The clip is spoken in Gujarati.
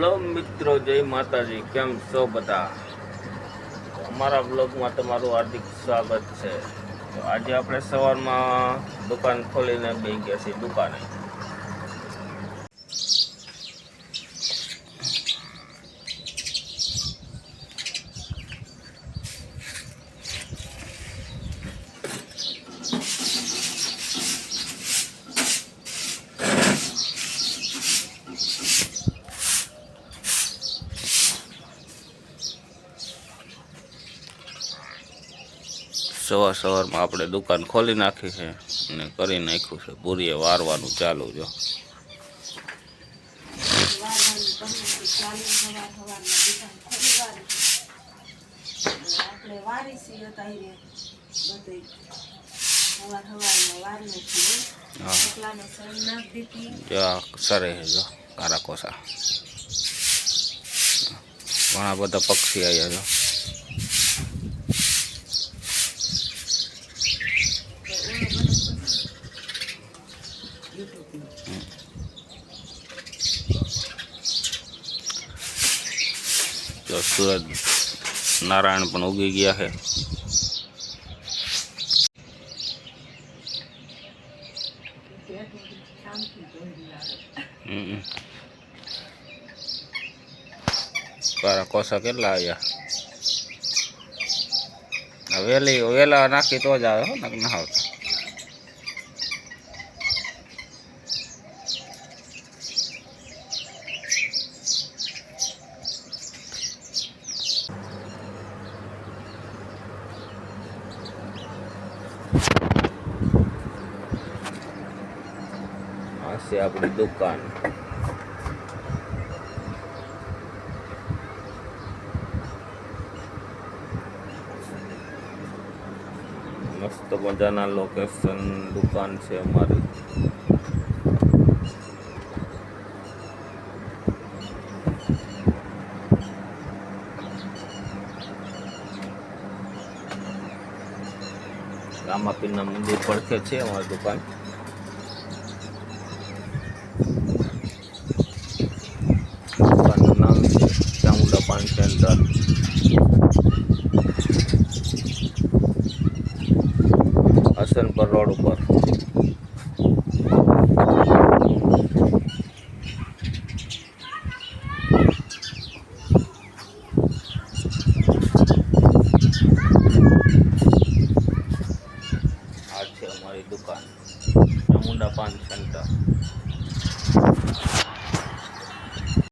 હેલો મિત્રો, જય માતાજી। કેમ છો બધા? અમારા બ્લોગમાં તમારું હાર્દિક સ્વાગત છે। તો આજે આપણે સવારમાં દુકાન ખોલીને બેસી ગયા છીએ દુકાને। સવારમાં આપણે દુકાન ખોલી નાખી છે અને કરી નાખ્યું છે પૂરીએ વારવાનું ચાલુ। જો સરે જો કારા કોસા ઘણા બધા પક્ષી આવ્યા જો। तो सूरज नारायण पण उगी गया है। कारा कोसा केटला आया वेला नाखी तो ज आवे हो न ना आवता। से अपनी दुकान मस्त मजाना लोकेशन दुकान से हमारी। रामापीर मंदिर પડખે છે અમારી દુકાન। पान सेंटर हसनपुर रोड पर।